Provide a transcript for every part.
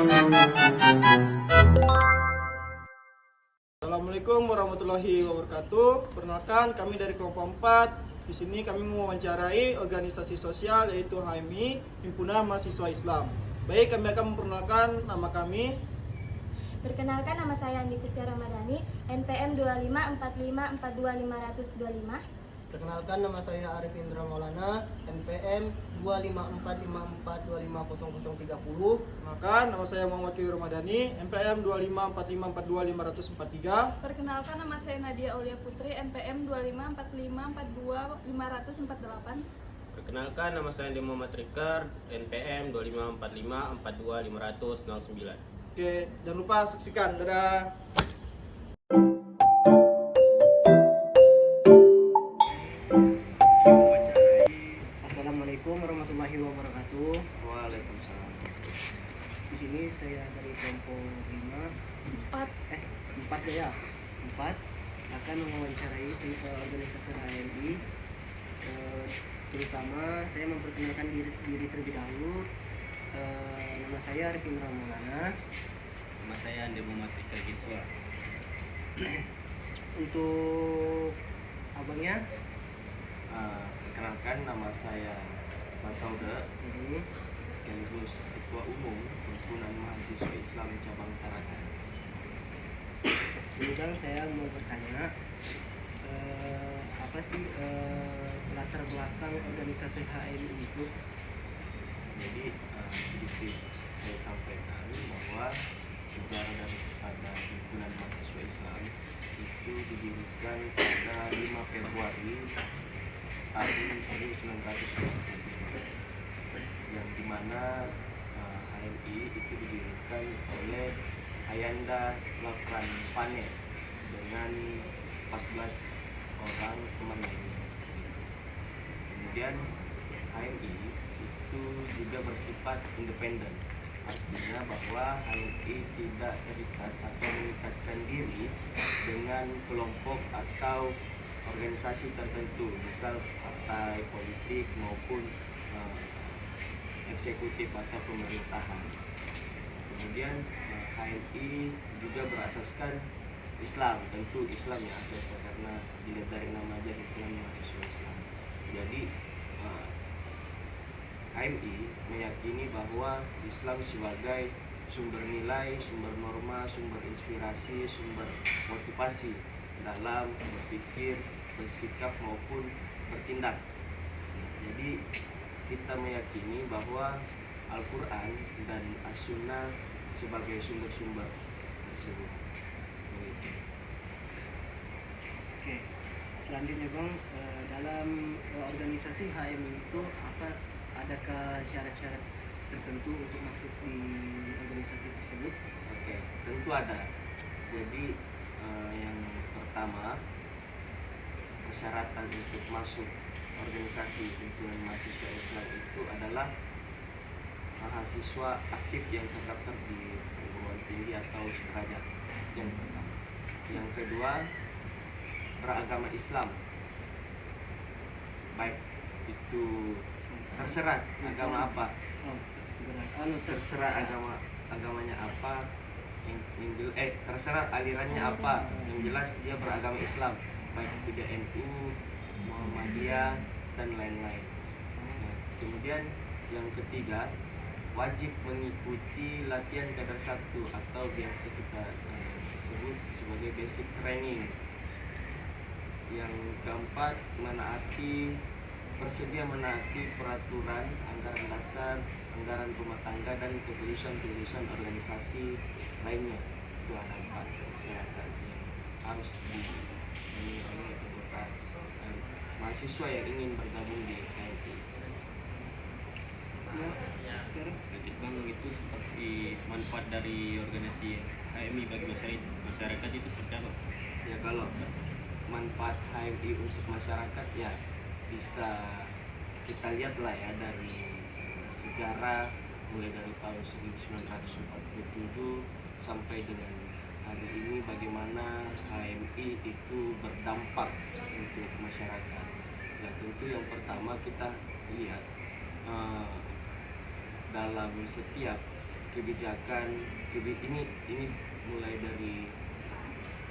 Assalamualaikum warahmatullahi wabarakatuh. Perkenalkan, kami dari kelompok 4. Di sini kami mewawancarai organisasi sosial yaitu HMI, Himpunan Mahasiswa Islam. Baik, kami akan memperkenalkan nama kami. Perkenalkan, nama saya Andi Kustia Ramadhani, NPM 2545422525. Perkenalkan, nama saya Arif Indra Maulana, NPM 25454250030. Perkenalkan, nama saya Muhammad Kiwi Ramadhani, NPM 2545425543. Perkenalkan, nama saya Nadia Aulia Putri, NPM 2545425048. Perkenalkan, nama saya Andi Muhammad Rikar, NPM 2545425509. Oke, jangan lupa saksikan. Dadah. Assalamualaikum warahmatullahi wabarakatuh. Waalaikumsalam. Di sini saya dari kelompok 4 ya. 4 akan mewawancarai organisasi HMI. Terutama saya memperkenalkan diri terlebih dahulu. Nama saya Arif Indra Maulana. Nama saya Andi Muhammad Rikar Giswa. Untuk abangnya, Perkenalkan, nama saya Mas Sauda, ini sekaligus Ketua Umum Himpunan Mahasiswa Islam Cabang Tarakan. kemudian saya mau bertanya, apa sih latar belakang organisasi HMI itu? Jadi sedikit saya sampaikan bahwa sejarah daripada Himpunan Mahasiswa Islam itu didirikan pada 5 Februari tahun 1993, yang dimana HMI itu didirikan oleh Ayanda Lafran Pane dengan 14 orang teman lainnya. Kemudian HMI itu juga bersifat independen, artinya bahwa HMI tidak terikat atau mengikatkan diri dengan kelompok atau organisasi tertentu, misal partai politik maupun eksekutif atau pemerintahan. Kemudian HMI juga berasaskan Islam, tentu Islam yang asasnya karena dilihat dari nama aja Himpunan Mahasiswa Islam. Jadi HMI meyakini bahwa Islam sebagai sumber nilai, sumber norma, sumber inspirasi, sumber motivasi dalam berpikir, bersikap maupun bertindak. Jadi kita meyakini bahwa Al-Quran dan As-Sunnah sebagai sumber-sumber tersebut. Oke, selanjutnya Bang, dalam organisasi HMI itu adakah syarat-syarat tertentu untuk masuk di organisasi tersebut? Oke, tentu ada. Jadi yang pertama, persyaratan untuk masuk organisasi Himpunan Mahasiswa Islam itu adalah mahasiswa aktif yang terdaftar di perguruan tinggi atau sederajat, yang pertama. Yang kedua, beragama Islam, baik itu terserah agama apa, terserah agamanya apa, terserah alirannya apa, yang jelas dia beragama Islam, baik itu dia NU, Muhammadiyah dan lain-lain. Nah, kemudian yang ketiga, wajib mengikuti latihan kadar 1 atau biasa kita sebut sebagai basic training. Yang keempat, bersedia menaati peraturan anggaran dasar, anggaran rumah tangga dan keputusan-keputusan organisasi lainnya. Itu ada 4 persyaratan yang harus dimiliki oleh anggota mahasiswa yang ingin bergabung di HMI. Sedikit Bang, itu seperti manfaat dari organisasi HMI bagi masyarakat itu seperti apa? Ya, kalau manfaat HMI untuk masyarakat ya bisa kita lihat lah ya dari sejarah mulai dari tahun 1947 sampai dengan hari ini, bagaimana HMI itu berdampak untuk masyarakat. Ya, tentu yang pertama kita lihat dalam setiap ini mulai dari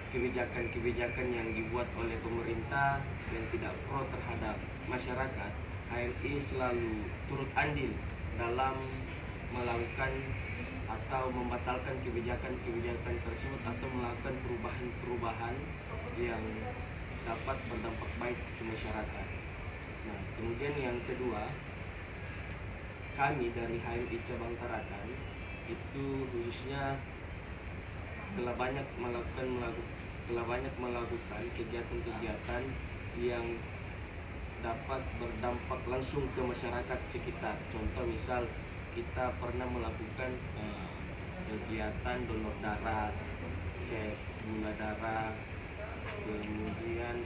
kebijakan yang dibuat oleh pemerintah yang tidak pro terhadap masyarakat. HMI selalu turut andil dalam melakukan atau membatalkan kebijakan tersebut atau melakukan perubahan-perubahan yang dapat berdampak baik ke masyarakat. Nah, kemudian yang kedua, kami dari HMI Cabang Tarakan itu khususnya telah banyak melakukan kegiatan-kegiatan yang dapat berdampak langsung ke masyarakat sekitar. Contoh misal kita pernah melakukan kegiatan donor darah, cek gula darah, kemudian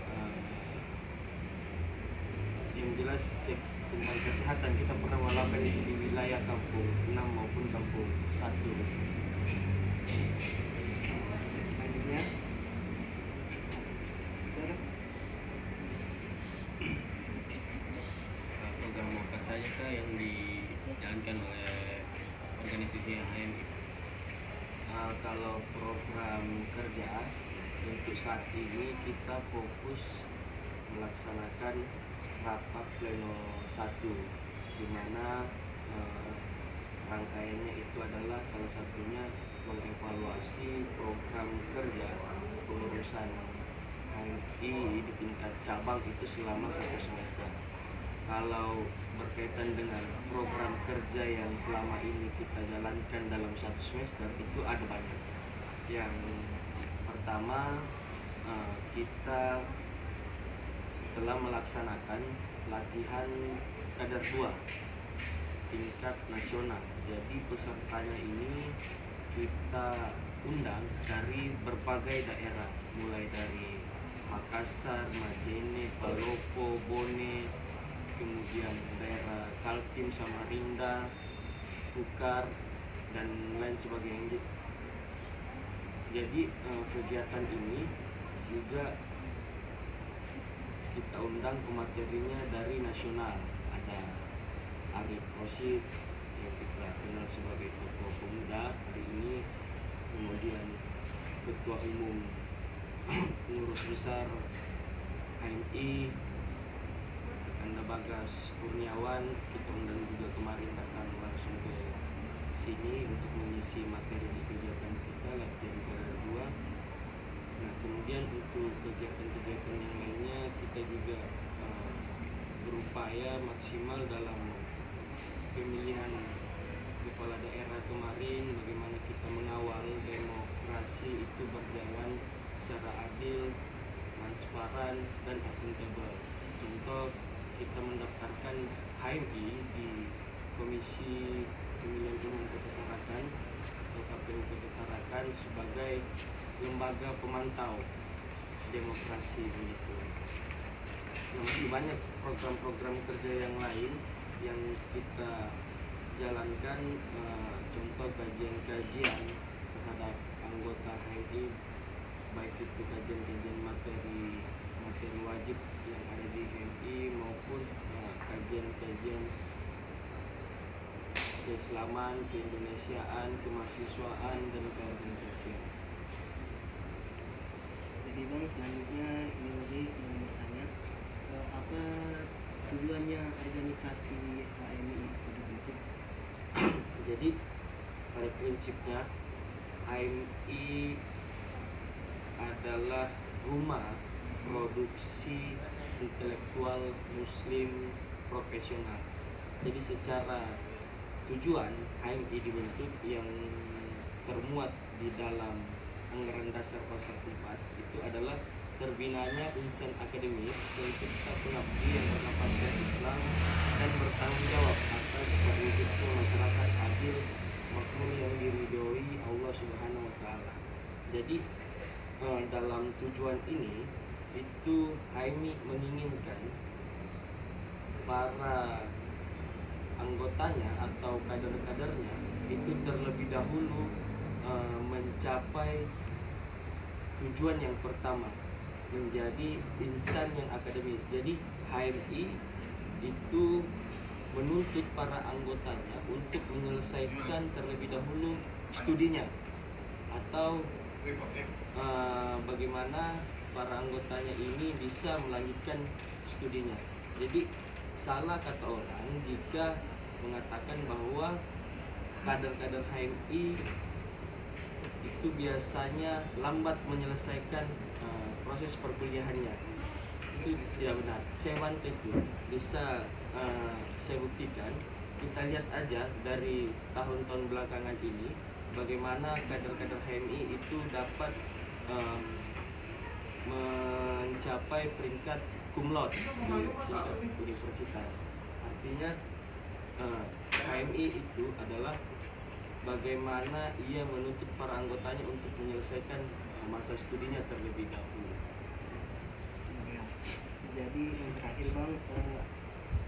yang jelas cek tentang kesehatan. Kita pernah melakukan itu di wilayah kampung 6 maupun kampung 1. Selanjutnya program apa saja kah yang dijalankan oleh organisasi yang lain? Kalau program kerja untuk saat ini kita fokus melaksanakan rapat pleno 1, di mana rangkaiannya itu adalah salah satunya mengevaluasi program kerja pengurusan HMI di tingkat cabang itu selama 1 semester. Kalau berkaitan dengan program kerja yang selama ini kita jalankan dalam 1 semester itu ada banyak. Yang pertama, kita telah melaksanakan latihan kadar 2 tingkat nasional. Jadi pesertanya ini kita undang dari berbagai daerah, mulai dari Makassar, Majene, Palopo, Bone, kemudian daerah Kaltim, Samarinda, Bukar, dan lain sebagainya. Jadi kegiatan ini juga kita undang pematerinya dari nasional. Ada Arif Rosid yang kita kenal sebagai tokoh pemuda hari ini, kemudian Ketua Umum Pengurus Besar HMI Anda Bagas Kurniawan, kita undang juga kemarin datang langsung ke sini untuk mengisi materi di kegiatan kita latihan kadar 2. Nah, kemudian untuk kegiatan-kegiatan yang lainnya kita juga berupaya maksimal dalam pemilihan kepala daerah kemarin, bagaimana kita mengawal demokrasi itu berjalan secara adil, transparan, dan akuntabel. Contoh, kita mendaftarkan HMI di Komisi Pemilihan Umum Kota Tarakan atau KPU Kota Tarakan sebagai lembaga pemantau demokrasi begitu. Nah, masih banyak program-program kerja yang lain yang kita jalankan, contoh kajian-kajian terhadap anggota HMI, baik itu kajian-kajian materi wajib yang ada di HMI maupun kajian-kajian keislaman, keindonesiaan, kemahasiswaan, dan keorganisasian. Jadi Bang, selanjutnya ini lagi yang bertanya, apa tujuannya organisasi HMI itu dibentuk? Jadi pada prinsipnya HMI adalah rumah produksi intelektual muslim profesional. Jadi secara tujuan HMI dibentuk yang termuat di dalam anggaran dasar pasal 4 itu adalah terbinanya insan akademis pencipta pengabdi yang bernafaskan Islam dan bertanggung jawab atas terwujudnya masyarakat adil makmur yang diridhoi Allah Subhanahu wa taala. Jadi dalam tujuan ini itu HMI menginginkan para anggotanya atau kader-kadernya itu terlebih dahulu mencapai tujuan yang pertama, menjadi insan yang akademis. Jadi HMI itu menuntut para anggotanya untuk menyelesaikan terlebih dahulu studinya, atau bagaimana para anggotanya ini bisa melanjutkan studinya. Jadi salah kata orang jika mengatakan bahwa kader-kader HMI itu biasanya lambat menyelesaikan proses perkuliahannya. Itu tidak benar. Saya bantu itu bisa saya buktikan. Kita lihat aja dari tahun-tahun belakangan ini bagaimana kader-kader HMI itu dapat mencapai peringkat cum laude di tingkat universitas. Artinya HMI itu adalah bagaimana ia menuntut para anggotanya untuk menyelesaikan masa studinya terlebih dahulu. Ya. Jadi yang terakhir bang,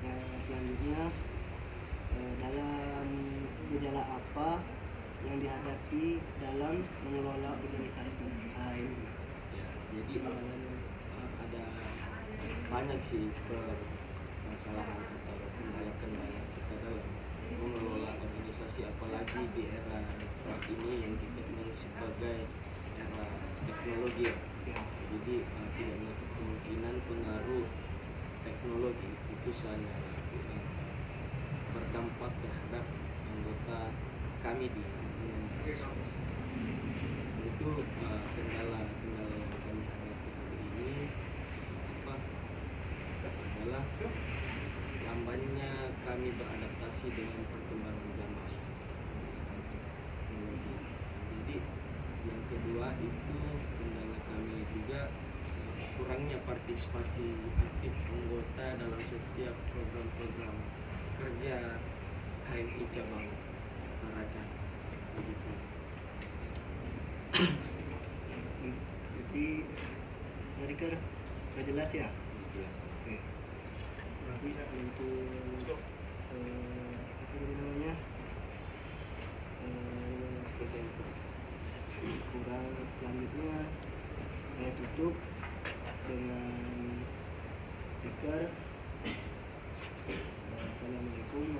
yang selanjutnya dalam gejala apa yang dihadapi dalam mengelola organisasi HMI? Ya, jadi ada banyak sih permasalahan atau kendala-kendala kita dalam mengelola organisasi, apalagi di era saat ini yang kita kenal sebagai era teknologi. Ya. Jadi tidak menutup kemungkinan pengaruh teknologi itu sangat berdampak terhadap anggota kami di itu kendala-kendala yang kami hadapi hari ini adalah lambannya kami beradaptasi dengan perkembangan zaman. Jadi yang kedua itu kendala kami juga kurangnya partisipasi aktif anggota dalam setiap program-program kerja HMI cabang Tarakan. Begitu. Jadi mereka sudah jelas ya. Jelas. Oke. Berarti untuk apa namanya kurang selanjutnya saya tutup dengan speaker. Assalamualaikum